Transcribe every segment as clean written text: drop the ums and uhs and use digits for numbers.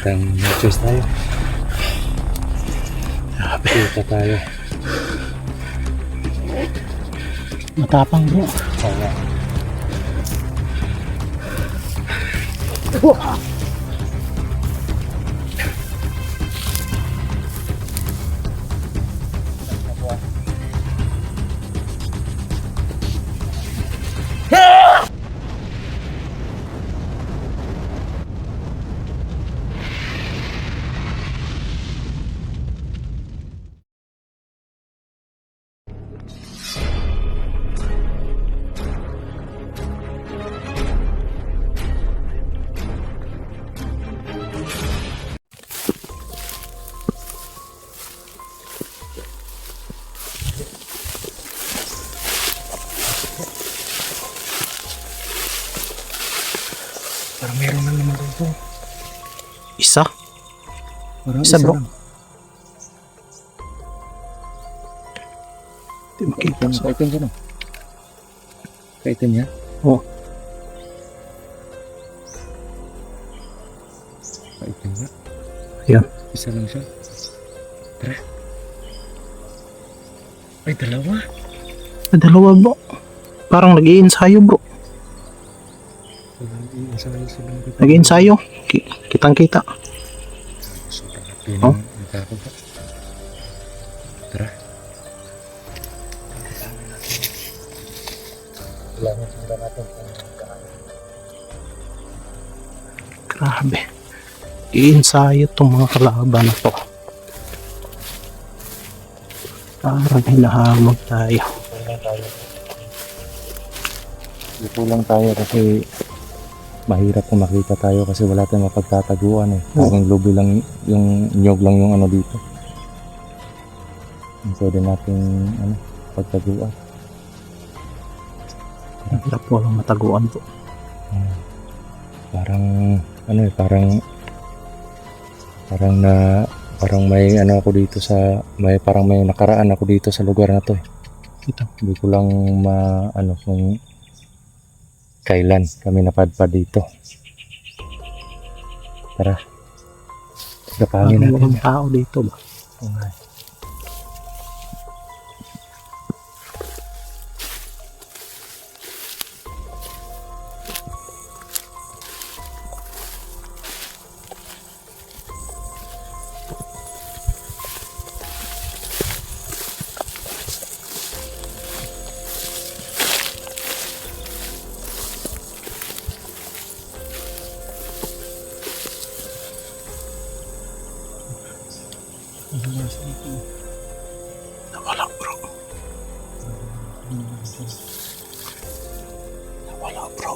Parang no choice tayo. Kita tayo. Matapang bro. Sana. Parang meron na naman dito. Isa? Parang Isa, bro. lang. Hindi makita. Kaitin ko na. Kaitin niya? Oo. Kaitin niya? Ayan. Isa lang siya. Tara. Ay, dalawa. Ay, dalawa bro. Parang nag-iinsayo bro. Nag-iinsayo. Kitang kita. Sobrang happy Oh? ng mukha ko ba? Tara. Kailangan sundan natin. Grabe. Iinsayo itong mga kalaban na to. Parang hinahamog tayo. Dito lang tayo kasi mahirap kung makita tayo kasi wala tayong mapagtataguan eh. Tanging lubi lang yung nyog lang yung ano dito. Yung pwede natin pagtaguan. Hirap walang mataguan po. Parang ano eh, parang may ano ako dito sa parang may nakaraan ako dito sa lugar na to eh. Ito. Hindi ko lang kung kailan kami napadpad dito. Tara. Gapangin Parang natin. walang tao dito ba? Okay. Nawala bro. Nawala bro.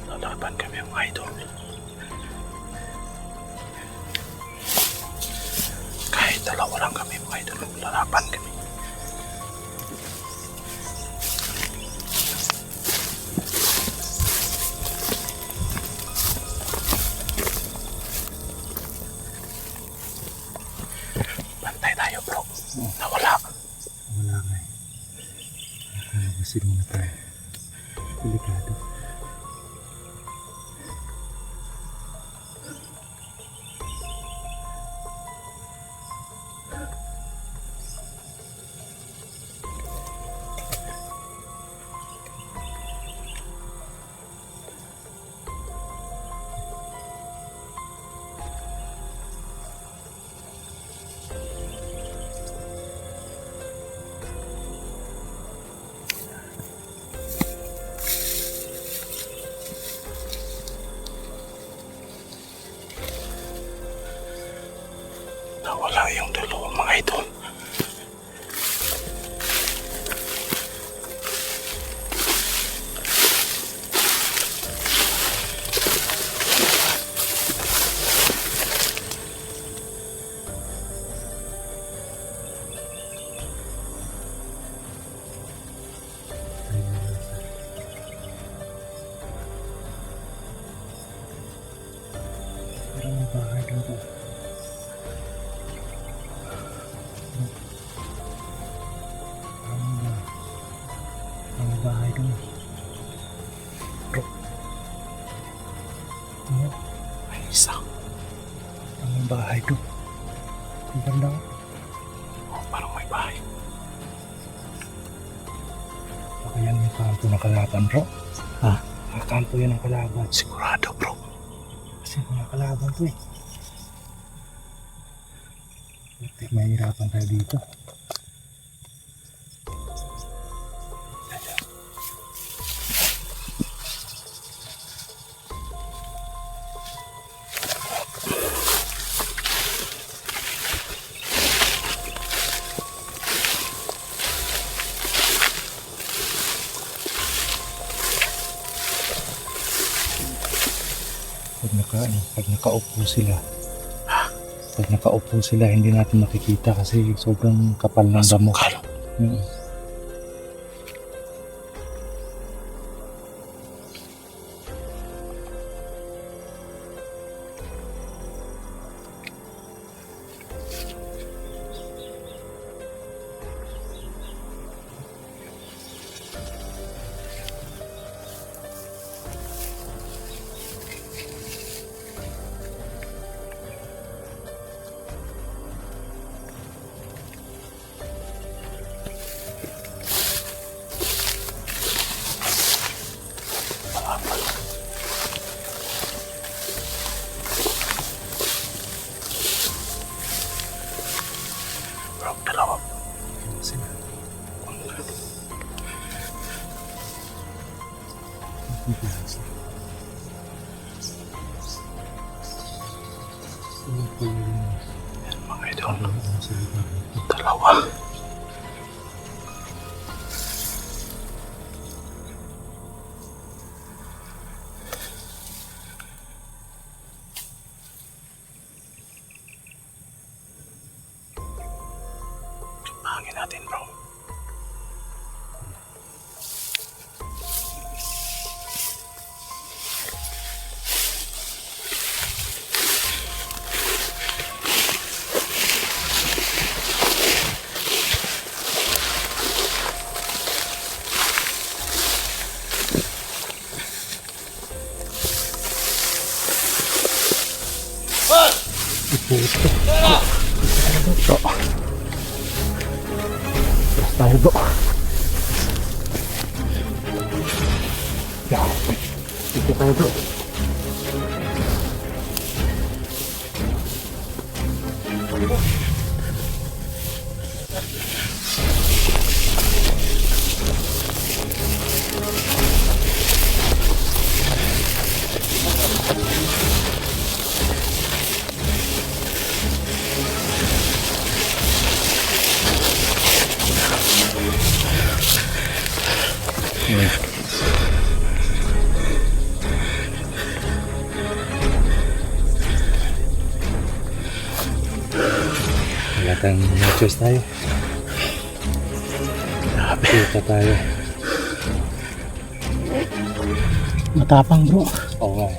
Lalaban kami mga idol. Kahit dalawa lang kami mga idol, lalaban kami. Bantay tayo bro. Nawala. Wala nga eh. Nakakasin muna tayo. Delikado. Nawala yung dalawang mga idol. bahay doon. Bro. Ano? May isa. Ang bahay doon. Ang banda. Oh, parang may bahay. Baka yan may kanto na kalaban, bro. Ha? Mga kanto yan ang kalaban. Sigurado, bro. Kasi mga kalaban to eh. Mahirapan tayo dito. Pag nakaupo sila, hindi natin makikita kasi sobrang kapal ng damo. Dalawa. Sila. Mga idol. Dalawa. Hangin natin, bro. Ito. Tayo bro. Yan. Dito tayo bro. Wala tayong choice tayo. Kita tayo. Matapang bro. Oo nga.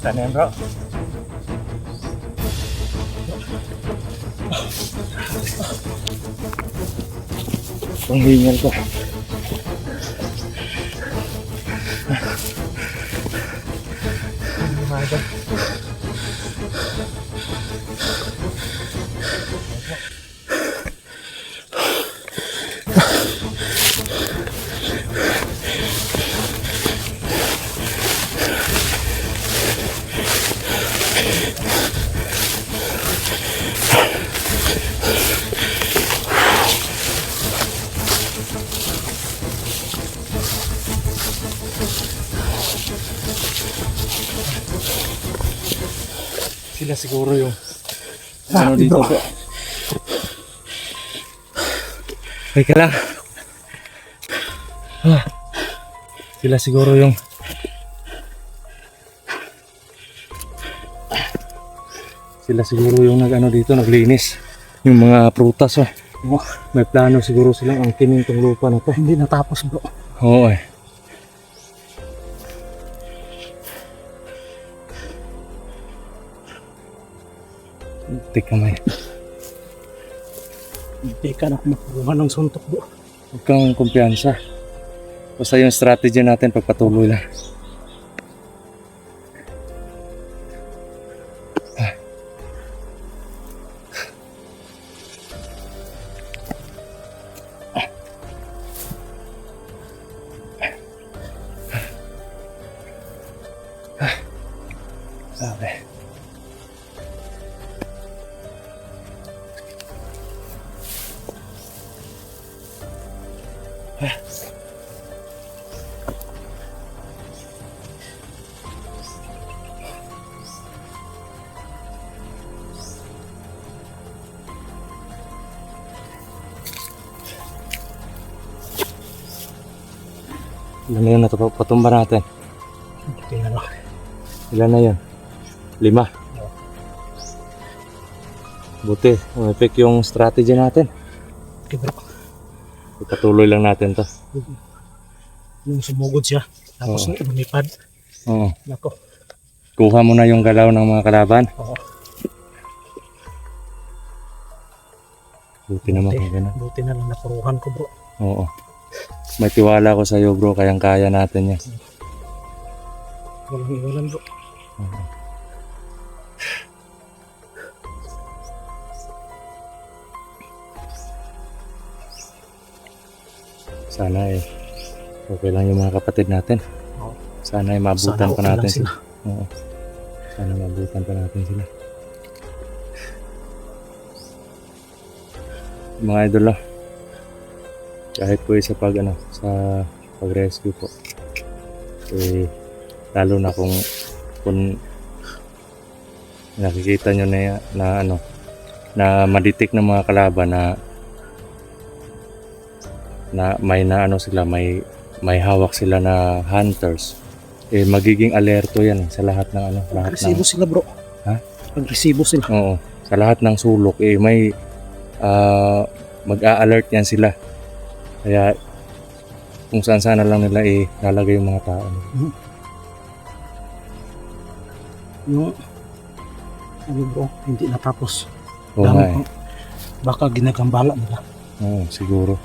Saan yan bro? Ang hingal ko. Sila siguro yung ano dito bro. po. Ay ka lang. Sila siguro yung nag-ano dito, naglinis. Yung mga prutas May plano siguro silang angkinin tong lupa na to. Hindi natapos bro. Oo eh. Tik kamay. Hindi ka na makuha ng suntok bro. Huwag kang kumpiyansa. Basta yung strategy natin pagpatuloy lang. Okay. Ilan na yun na patumba natin? Tingnan mo. Ilan na yun? 5. Buti, umepek yung strategy natin. Okay bro. Ipatuloy lang natin to. Yung sumugod siya. Tapos Oo. lumipad. Oo. Nako. Kuha mo na yung galaw ng mga kalaban. Oo. Buti naman kung gano'n. Buti na lang napuruhan ko bro. Oo. May tiwala ko sa'yo bro, kayang-kaya natin yan. Walang iwanan bro. Oo. Sana okay lang yung mga kapatid natin. Oo. Sana mabutan Sana pa okay natin lang sila. Oo. Sana mabutan pa natin sila. Mga idol, kahit po sa sa pag-rescue po, lalo na kung nakikita nyo na madetect ng mga kalaban na may hawak sila na hunters, magiging alerto yan sa lahat ng Agresibo sila bro. Ha? Agresibo sila. Oo, sa lahat ng sulok mag-a-alert yan sila. Kaya kung saan sana lang nila ilalagay yung mga tao. Yung ano bro, hindi natapos. Oo nga eh. Baka ginagambala nila. Oo, siguro.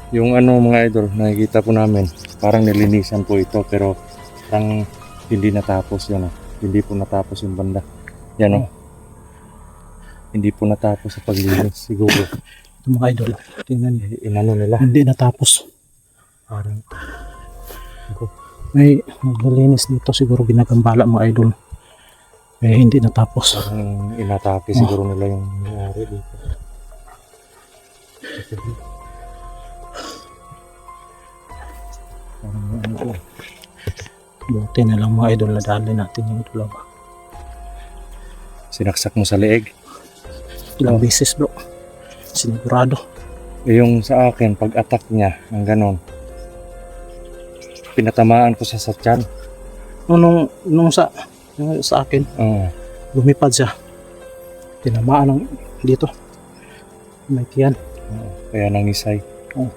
Yung ano mga idol, nakikita po namin, parang nilinisan po ito pero parang hindi natapos yan. Hindi po natapos yung banda. Yan Hindi po natapos sa paglinis siguro. Ito mga idol, tingnan niyo. Inano nila. Hindi natapos. Parang May naglilinis dito, siguro ginagambala mga idol. Eh hindi natapos. parang inatake siguro nila yung nangyari dito. Parang ano po. Buti na lang mga idol, nadali natin yung dalawa. Sinaksak mo sa leeg. Ilang beses bro. Sinigurado. Yung sa akin, pag-attack niya, ang ganon. Pinatamaan ko siya sa tiyan. Nung sa akin, Oo. lumipad siya. Tinamaan ng dito. May tiyan. Kaya nangisay. Oo.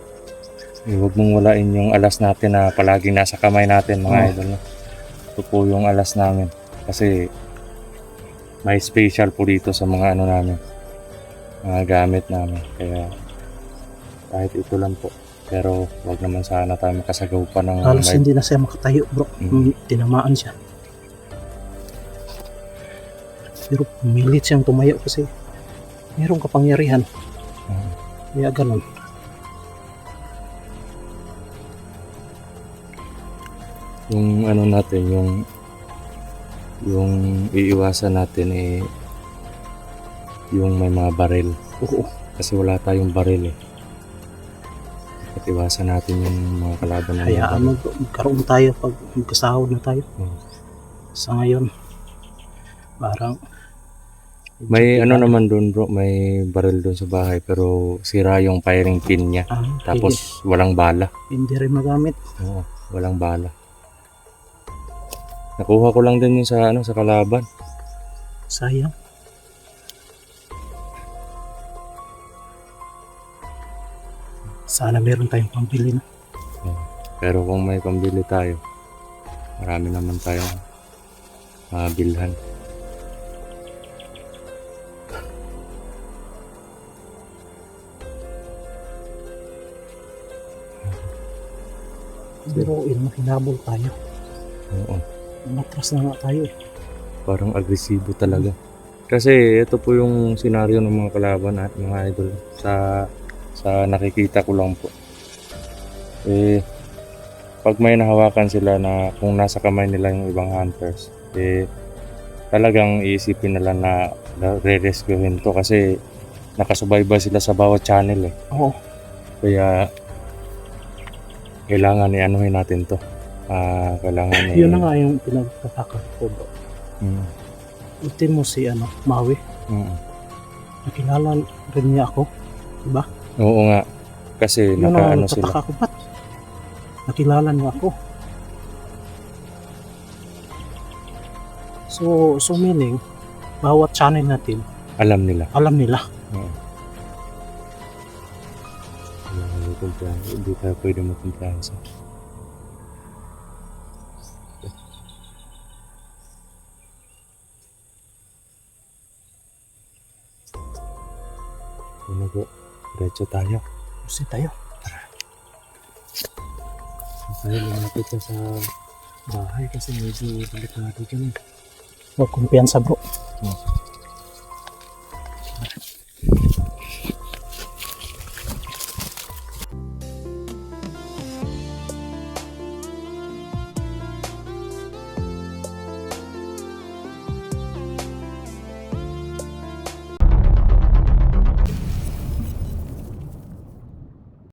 Huwag mong walain yung alas natin na palaging nasa kamay natin mga Oo. idol. Ito po yung alas namin. Kasi may special po dito sa mga ano namin. Mga gamit namin. Kaya kahit ito lang po. Pero wag naman sana tayo makasagaw pa ng Halos hindi na siya makatayo bro. Tinamaan siya. Pero pumilit siyang tumayo kasi mayroong kapangyarihan. Kaya ganun. Yung ano natin, yung iiwasan natin yung may mga baril. Oo. Kasi wala tayong baril At iwasan natin yung mga kalaban na Hayaan mo bro, magkaroon tayo pag magkasahod na tayo. Sa ngayon, parang May ano naman doon bro, may baril doon sa bahay pero sira yung firing pin niya. Tapos walang bala. hindi rin magamit. Oo, walang bala. Nakuha ko lang din yung sa sa kalaban. Sayang. Sana meron tayong pambili na. Pero kung may pambili tayo, marami naman tayong bilhan. Pero hinabol tayo. Oo. Matras na nga tayo. Parang agresibo talaga. Kasi ito po yung senaryo ng mga kalaban at mga idol sa nakikita ko lang po. Pag may nahawakan sila na kung nasa kamay nila yung ibang hunters, talagang iisipin nila na re-rescuehin to kasi nakasubaybay sila sa bawat channel Oo. Kaya kailangan i-anuhin natin to. Kailangan Yun na nga yung pinagtataka ko bro. Ulti mo si Maui. Nakilala rin niya ako. Diba? Oo nga. Kasi Yun ang nakaano sila. nagtataka ko, ba't nakilala niya ako? So meaning, bawat channel natin, Alam nila. alam nila. Hindi tayo pwede magkumpiyansa. Ano po? Diretso tayo. Kasi tayo. Tayo lumapit na sa bahay kasi medyo delikado dyan. Huwag kumpiyansa bro. Oh.